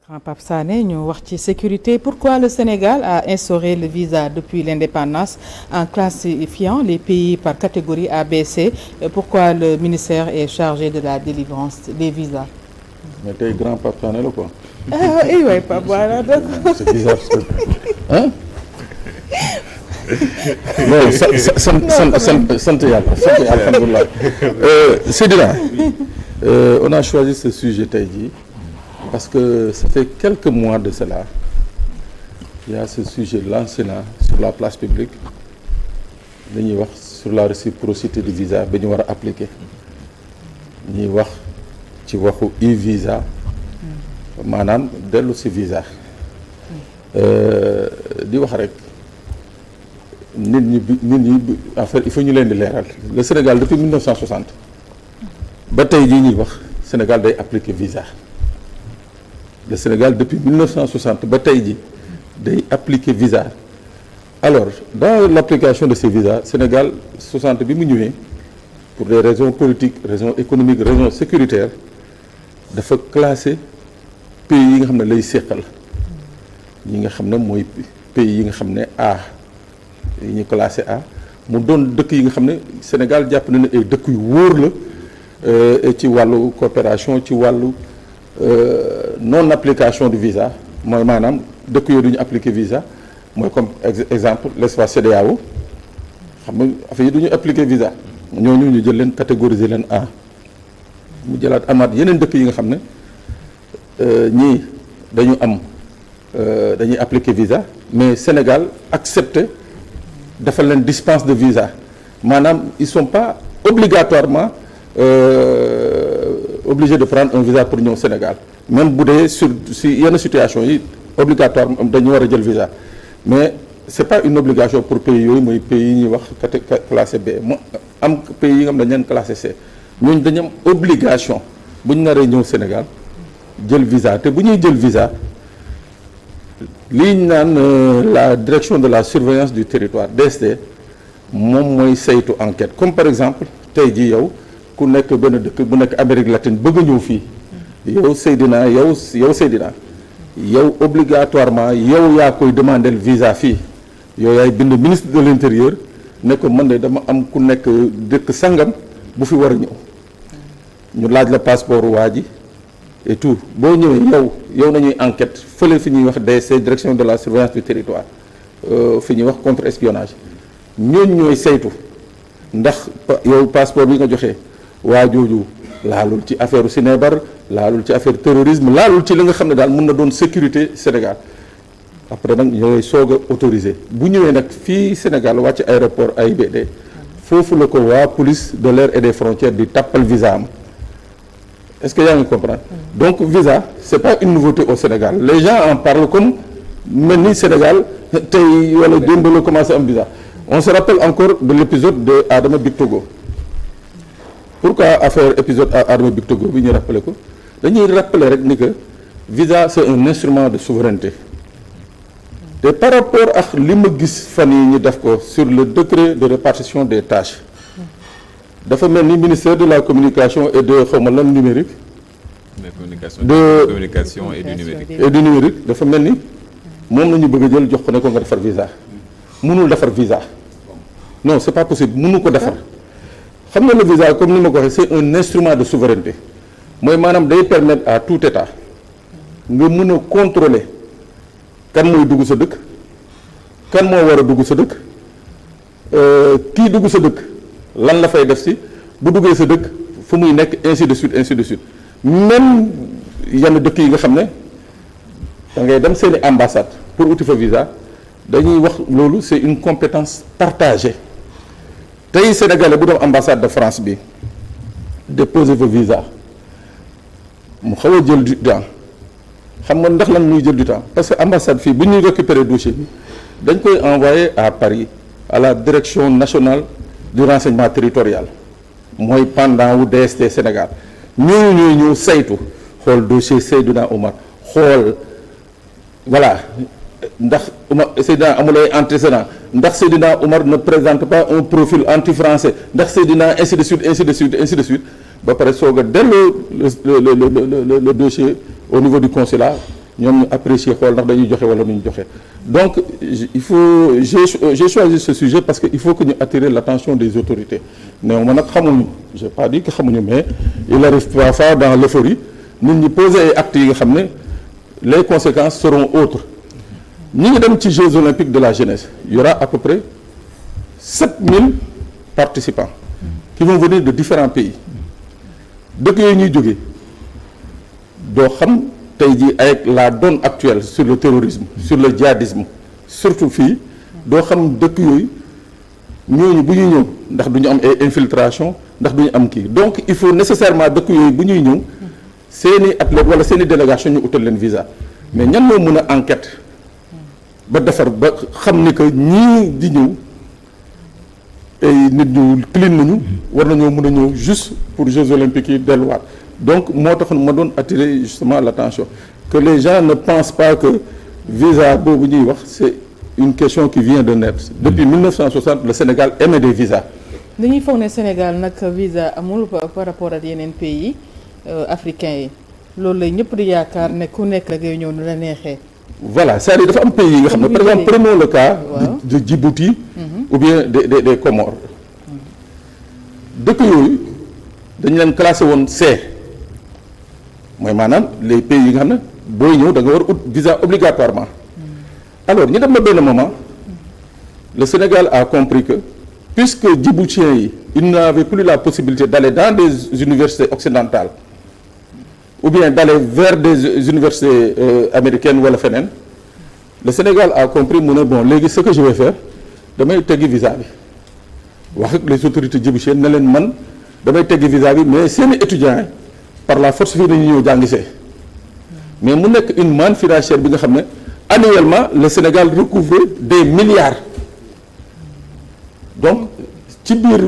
Grand Pape Sané ñu wax ci sécurité. Pourquoi le Sénégal a instauré le visa depuis l'indépendance en classifiant les pays par catégorie A, B, C? Pourquoi le ministère est chargé de la délivrance des visas? Mais tey Grand Pape Sané la quoi. Ah oui Pape voilà d'accord. C'est bizarre hein. Non sant yàlla alhamdulilah. Seydina on a choisi ce sujet tey jii parce que ça fait quelques mois de cela il y a ce sujet lancé là sur la place publique dañuy wax sur la réciprocité du visa ba ñu war a appliquer ñuy wax ci waxu e-visa maanaam dellu si visa di wax rek nit ñi en fait il faut ñu leen di leeral le Sénégal depuis 1960 ba tey jii ñuy wax Sénégal day appliquer visa. Le Sénégal depuis 1960 ba tey ji day appliquer visa. Alors dans l'application de ces visas Sénégal 60 bi mu ñëwee pour des raisons politiques raisons économiques raisons sécuritaires dafa classer pays yi nga xam ne lay séqal ñi nga xam ne mooy pays yi nga xam ne A yi ñu classé A mu doon dëkk yi nga xam ne Sénégal jàpp na ne ay dëkk yu wóor la ci wàllu coopération ci wàllu non application du visa mooy maanaam dëkk yooyu du ñu appliquer visa mooy comme exemple l'espace CEDEAO xam nga affaire yi du ñu appliquer visa ñooñu ñu jël leen catégoriser leen A mu jëlaat amaat yeneen dëkk yi nga xam ne ñii dañu am dañuy appliquer visa mais Sénégal accepté dafa leen dispense de visa maanaam ils sont pas obligatoirement obligé de prendre un visa pour ñëw Sénégal même bu dee si yenn situation yi obligatoire dañu war a jël visa mais c'est pas une obligation pour pays yooyu mooy pays yi ñuy wax classé B mu am pays yi nga xam ne dañ leen classé C ñooñu dañu am obligation bu ñu naree ñëw Sénégal jël visa te bu ñuy jël visa lii ñu naan la direction de la surveillance du territoire DST moom mooy saytu enquête comme par exemple tey jii yow ku nekk benn dëkk bu nekk Amérique latine bëgg a ñëw fii yow Seydina yow obligatoirement yow yaa koy demander visa fii yow yaay bind ministre de l'intérieur ne ko man de dama am ku nekk dëkk sangam bu fi war a ñëw ñu laaj la passeport waa ji et tout boo ñëwee yow nañuy enquête fële fi ñuy wax DSC direction de la surveillance du territoire fi ñuy wax contre espionnage ñooñ ñooy saytu ndax yow passeport bi nga joxee waa jooju laalul ci affaire Sinébar laalul ci affaire terrorisme laalul ci li nga xam ne daal mën na doon sécurité Sénégal après nag ñooy soog a autorisé bu ñëwee nag fii Sénégal wàcc aéroport AIBD foofu la ko waa police de l'air et des frontières di tàppal visa am est-ce que yaa ngi comprendre donc visa c'est pas une nouveauté au Sénégal les gens en parlent comme mel ni Sénégal tey wala démb la commencé am visa on se rappelle encore de l'épisode de Adama Bictogo pourquoi affaire épisode Adama Bictogo bi ñu rappelé ko dañuy rappeler rek ni que visa c'est un instrument de souveraineté te par rapport ak li ma gis fan yi ñu def ko sur le décret de répartition des tâches dafa mel ni ministère de la communication et de xawma lan numérique de communication et du numérique dafa mel ni moom la ñu bëgg a jël jox ko ne ko nga defar visa mënul defar visa non c'est pas possible mënu ko defar xam nga le visa comme ni ma ko waxee c'est un instrument de souveraineté mooy maanaam day permettre à tout état nga mën a contrôler kan mooy dugg sa dëkk kan moo war a dugg sa dëkk kii dugg sa dëkk lan la fay def si bu duggee sa dëkk fu muy nekk ainsi de suite même yenn dëkk yi nga xam ne da ngay dem seeni ambassade pour uti fa visa dañuy wax loolu c'est une compétence partagée tey sénégalais bu dem ambassade de France bi déposer fa visa mu xaw a jël du temps xam nga ndax lan muy jël du temps parce que ambassade fii bu ñuy récupérer dossier bi dañ koy envoyer à Paris à la direction nationale du renseignement territorial mooy pendant wu DST Sénégal ñooñu ñëw saytu xool dossier Seydina Omar xool voilà ndax Seydina amul ay antécédents ndax Seydina Omar ne présente pas un profil anti-français ndax Seydina ainsi de suite ba pare soog a delloo le dossier au niveau du consulat ñoom ñu apprécier xool ndax dañuy joxe wala nu ñu joxe. Donc il faut j'ai choisi ce sujet parce que il faut que ñu attirer l'attention des autorités néew ma nag xamuñu j'ai pas dit que xamuñu mais il arrive parfois dans l'euphorie nit ñi poser ay actes yi nga xam ne les conséquences seront autres. ñi ngi dem ci Jeux olympiques de la jeunesse il y aura à peu près 7000 participants qui vont venir de différents pays dëkk yooyu ñuy jógee doo xam tey jii avec la donne actuelle sur le terrorisme sur le djihadisme surtout fii doo xam dëkk yooyu ñooñu bu ñuy ñëw ndax du ñu am ay infiltration ndax du ñu am kii donc il faut nécessairement dëkk yooyu bu ñuy ñëw seeni athlète wala seeni délégation ñu utal leen visa mais ñan moo mën a enquête ba defar ba xam ni que ñii di ñëw ay nit ñu clean nañu war nañoo mën a ñëw juste pour Jeux olympiques yi delluwaat donc moo tax ma doon attirer justement l'attention que les gens ne pensent pas que visa boobu ñuy wax c'est une question qui vient de naître depuis 1960 le Sénégal émet des visas. dañuy foog ne Sénégal nag visa amul par rapport ak yeneen pays africains yi loolu lay ñëpp di yaakaar ne ku nekk rek ñëw nu la neexee. Voilà c'est-à-dire dafa am pays yi nga xam ne par exemple prenons le cas de Djibouti ou bien des Comores dëkk yooyu dañu leen classé woon C mooy maanaam les pays yi nga xam ne booy ñëw da nga war ut visa obligatoirement alors ñu dem ba benn moment le Sénégal a compris que puisque djiboutiens yi ils n'avaient plus la possibilité d'aller dans des universités occidentales ou bien d'aller vers des universités américaines wala feneen le Sénégal a compris mu ne bon léegi ce que je vais faire damay teggi visa bi wax ak les autorités djiboutiennes ne leen man damay teggi visa bi mais seeni étudiants yi par la force fii dañuy ñëw jàngisee mais mu nekk une manne financière bi nga xam ne annuellement le Sénégal recouvre des milliards donc ci biir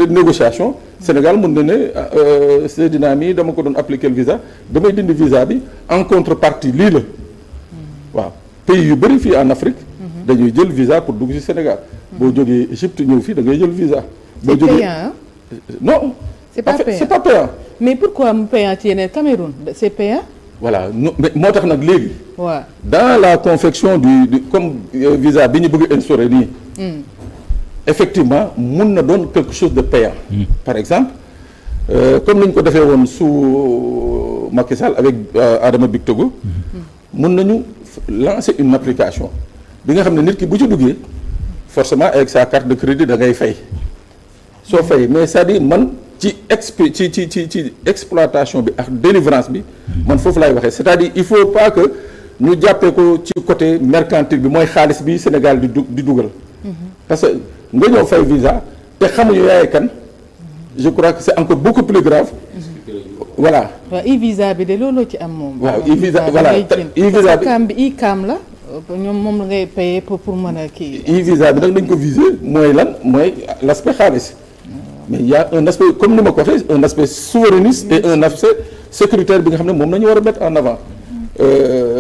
négociation Sénégal mën na ne Seydina mi dama ko doon appliquer le visa damay dindi visa bi en contrepartie lii la waaw pays yu bëri fii en Afrique dañuy jël visa pour dugg ci Sénégal boo jógee Égypte ñëw fii da ngay jël visa boo jógee payant non c'est pas payant mais pourquoi mu payant ci yeneen Cameroun c'est payant voilà mais moo tax nag léegi waaw dans la confection du comme visa bi ñu bëgg instaurer nii effectivement mun na doon quelque chose de payant par exemple comme ni ñu ko defee woon sous Macky Sall avec Adama Bictogo mun nañu lancer une application bi nga xam ne nit ki bu ci duggee forcément avec sa carte de crédit da ngay fay soo fay mais c'est-à-dire man ci exploitation bi ak délivrance bi man foofu laay waxee c'est-à-dire il faut pas que ñu jàppee ko ci côté mercantile bi mooy xaalis bi Sénégal di dugal parce que nga ñëw fay visa te xamuñu yaay kan je crois que c'est encore beaucoup plus grave voilà. waaw e-visa bi de looloo ci am moom. waaw e-visa voilà e-visa bi e-cam la ñoom moom la ngay payer pour mën a kii. e-visa bi nag dañ ko viser mooy lan mooy l'aspect xaalis mais il y a un aspect comme ni ma ko waxee un aspect souverainiste et un aspect sécuritaire bi nga xam ne moom nañu war a mettre en avant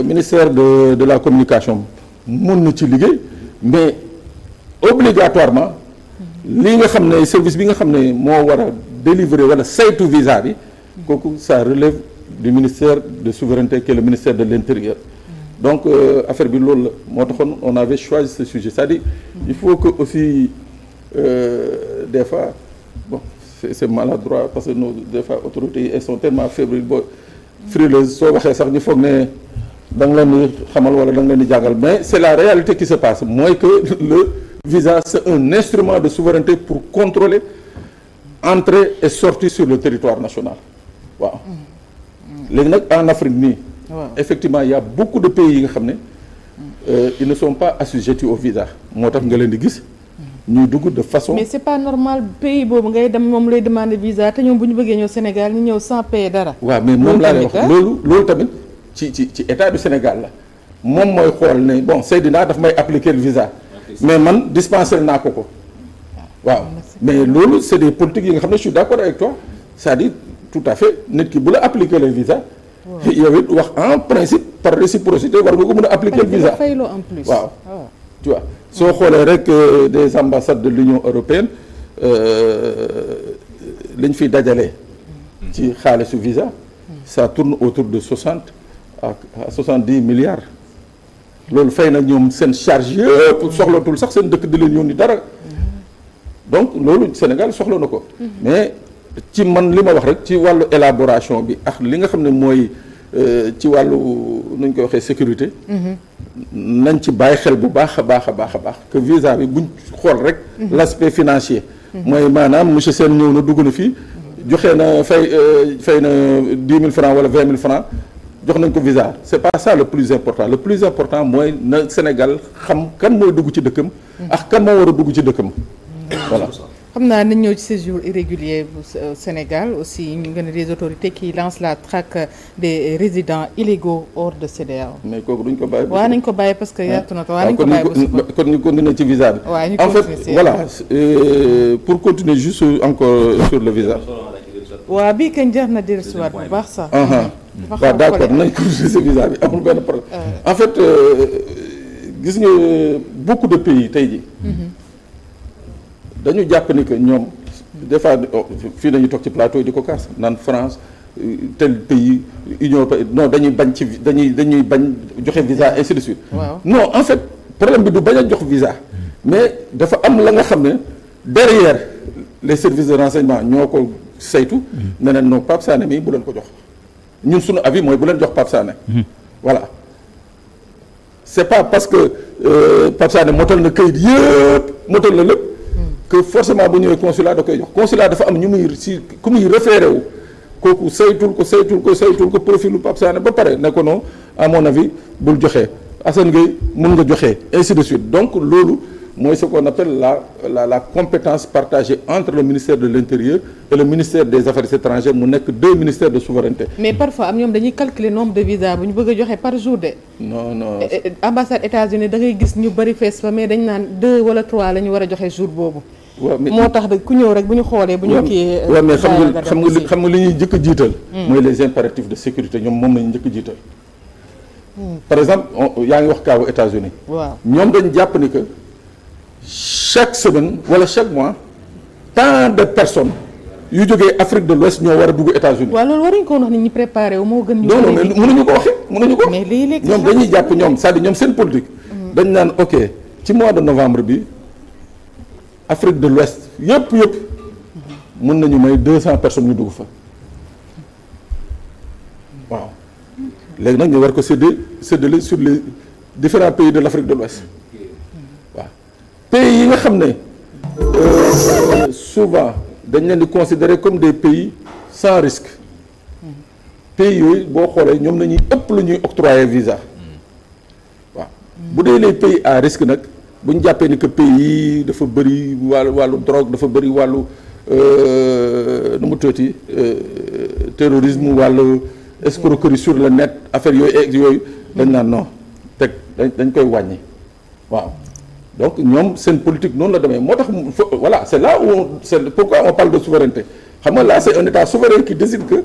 ministère de la communication mun na ci liggéey mais obligatoirement li nga xam ne service bi nga xam ne moo war a délivrer wala saytu visa bi kooku ça relève du ministère de souveraineté qui est le ministère de l'intérieur donc affaire bi loolu la moo taxoon on avait choisi ce sujet c'est-à-dire il faut que aussi des fois bon c'est maladroit parce que nos des fois autorités elles sont tellement frileuses soo waxee sax ñu foog ne da nga leen di xamal wala da nga leen di jàngal mais c'est la réalité qui se passe mooy que le visa c'est un instrument de souveraineté pour contrôler entrée et sortie sur le territoire national waaw léegi nag en Afrique nii effectivement il y a beaucoup de pays yi nga xam ne ils ne sont pas assujettis au visa moo tax nga leen di gis ñuy dugg de façon. mais c'est pas normal pays boobu ngay dem moom lay demander visa te ñoom bu ñu bëggee ñëw Sénégal ñu ñëw sans payer dara. waaw mais moom laa lay wax loolu tamit ci état du Sénégal la moom mooy xool ne bon Seydina daf may appliquer le visa mais man dispenser naa ko waaw mais loolu c'est des politiques yi nga xam ne je suis d'accord avec toi c'est-à-dire tout à fait nit ki bu la appliquer le visa. yow it wax en principe par réciprocité war nga ko mën a appliquer le visa. waaw tu vois soo xoolee rek des ambassades de l'Union européenne liñ fiy dajalee ci xaalisu visa ça tourne autour de 60 à 70 milliards loolu fay na ñoom seen charge yëpp soxlatul sax seen dëkk di leen yónni dara donc loolu Sénégal soxla na ko mais ci man li ma wax rek ci wàllu élaboration bi ak li nga xam ne mooy ci wàllu nuñ koy waxee sécurité nañ ci bàyyi xel bu baax a baax a baax a baax que visa bi buñ xool rek l'aspect financier mooy maanaam monsieur Sène ñëw na dugg na fii joxe na fay na 10 000 francs wala 20 000 francs jox nañ ko visa c'est pas ça le plus important mooy na Sénégal xam kan mooy dugg ci dëkkam ak kan moo war a dugg ci dëkkam voilà. xam naa nañ ñëw ci séjour irrégulier bu Sénégal aussi ñu ngi des autorités qui lancent la traque des résidents illégaux hors de CEDEAO. mais kooku duñ ko bàyyi. waaw nañ ko bàyyi parce que yaatu na ko. waaw nañ ko bàyyi ba suba kon ñu continuer ci visa bi. waaw ñu en fait voilà pour continuer juste encore sur le visa. waaw bii kañ jar na dellusiwaat bu baax sax. waaw d'accord nañ continuer ci visa bi amul benn problème. en fait gis nga beaucoup de pays tey jii. dañu jàpp ni que ñoom des fois fii nañu toog ci plateau di ko kaas naan France tel pays union non dañuy bañ ci dañuy bañ joxe visa ainsi de suite. non en fait problème bi du bañ a jox visa mais dafa am la nga xam ne derrière les services de renseignement ñoo ko saytu. ne leen non Pape Sané mii bu leen ko jox ñun suñu avis mooy bu leen jox Pape Sané. voilà c'est pas parce que Pape Sané motal na kayit yëpp motal na lépp. que forcément bu ñëwee consulat da koy jox consulat dafa am ñu muy si ku muy référé wu kooku saytul ko profilu Pape Sané ba pare ne ko non à mon avis bul joxee Assane Gueye mun nga joxee ainsi de suite donc loolu mooy ce qu'on appelle la compétence partagée entre le ministère de l'Intérieur et le ministère des Affaires étrangères mu nekk 2 ministères de souveraineté. mais parfois am ñoom dañuy calculer nombre de visa bu ñu bëgg a joxe par jour de. non ambassade États-Unis da ngay gis ñu bari fees fa mais dañ naan 2 wala 3 la ñu war a joxe jour boobu. waaw mais moo tax ku ñëw rek bu ñu xoolee bu ñu kii. waaw mais xam nga li ñuy njëkk a jiital. mooy les impératifs de sécurité ñoom moom lañu njëkk a jiital. par exemple yaa ngi wax kaawu États-Unis. waaw ñoom dañ jàpp ni que chaque semaine wala chaque mois tant de personnes yu jógee Afrique de l'Ouest ñoo war a dugg États-Unis. waaw loolu waruñu ko wax nit ñi préparé wu moo gën. ñu non mais mënuñu ko waxee mënuñu ko. mais léeg-léeg ñoom dañuy jàpp ñoom c'est-à-dire ñoom seen politique. dañ naan ok ci mois de novembre bi. Afrique de l'Ouest yëpp mën nañu may 200 personnes ñu dugg fa waaw léegi nag ñu war ko séddale sur les différents pays de l'Afrique de l'Ouest waaw pays yi nga xam ne souvent dañ leen di considérer comme des pays sans risque pays yooyu boo xoolee ñoom nañuy ëpp lu ñuy octroyer visa waaw bu dee les pays à risque nag bu ñu jàppee ni que pays yi dafa bëri wàllu drogue dafa bëri wàllu nu mu tuuti terrorisme wàllu escroquerie sur le net affaire yooyu dañ naan non teg dañ koy wàññi waaw donc ñoom seen politique noonu la demee moo tax voilà c'est là où c'est pourquoi on parle de souveraineté xam nga là c'est un état souverain qui décide que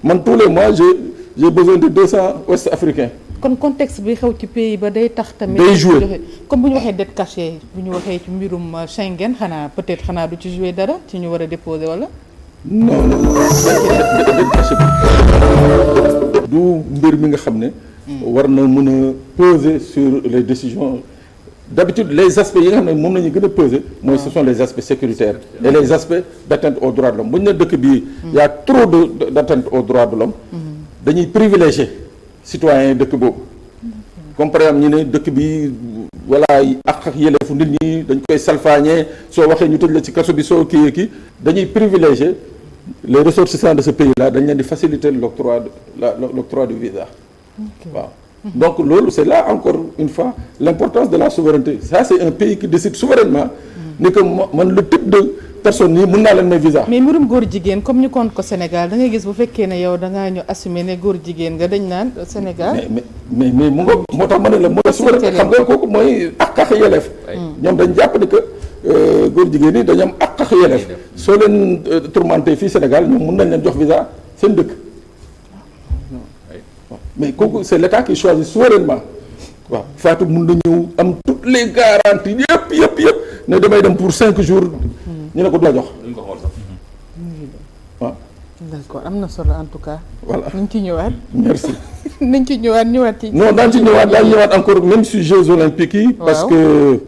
man tous les mois j'ai besoin de 200 ouest africains. kon contexte bi xew ci pays ba day tax tamit. day jouer comme bu ñu waxee dette cachée bu ñu waxee ci mbirum Schengen xanaa peut-être xanaa du ci jouer dara ci ñu war a déposer wala. non dette cachée du mbir mi nga xam ne. war na mën a peser sur les décisions. D'habitude les aspects yi nga xam ne moom la ñu gën a peser mooy ce sont les aspects sécuritaires et les aspects d'atteinte aux droits de l'homme bu ñu ne dëkk bii y a trop d'atteinte aux droits de l'homme dañuy privilégier citoyens yi dëkk boobu comme par exemple ñu ne dëkk bi voilà ak yelleefu nit ñi dañ koy salfaañee soo waxee ñu tëj la ci kaso bi soo kii dañuy privilégier les ressortissants de ce pays là dañ leen di faciliter l'octroi du visa waaw donc loolu c'est là encore une fois l'importance de la souveraineté ça c'est un pays qui décide souverainement ni que man le type de personne yi mën naa leen may visa. mais mbirum góor jigéen comme ñu compte ko Sénégal da ngay gis bu fekkee ne yow da ngaa ñu assumer ne góor jigéen nga dañ naan Sénégal. mais mu nga moo tax ma ne la mooy souveraineté xam nga kooku mooy ak yelleef. ñoom dañ jàpp ni que góor jigéen yi dañu am ak yelleef soo leen tourmenté fii Sénégal ñoom mën nañ leen jox visa seen dëkk. mais kooku c'est l'État qui choisit souverainement waaw Fatou mun na ñëw am toutes les garanties yëpp ne damay dem pour 5 jours ñu ne ko du la jox waaw d'accord am na solo en tout cas. voilà nañ ci ñëwaat. merci. nañ ci ñëwaat ci. non daan ci ñëwaat encore même sur Jeux olympiques yi. parce que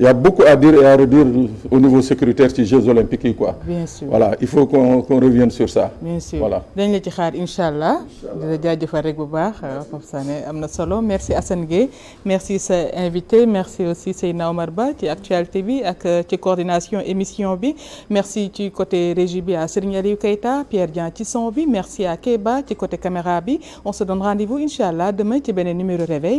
y a beaucoup à dire et à redire au niveau sécuritaire ci Jeux olympiques yi quoi. bien sûr voilà il faut qu'on revienne sur ça. bien sûr voilà dañ la ci xaar incha allah. di la jaajëfal rek bu baax Pape Sané am na solo merci Assane Gueye merci sa invité merci aussi Seydina Omar Ba ci actualité bi ak ci coordination émission bi merci ci côté régie bi à Serigne Aliou Keita Pierre Dian ci son bi merci à Kéba ci côté caméra bi on se donne rendez-vous incha allah demain ci beneen numéro réveil.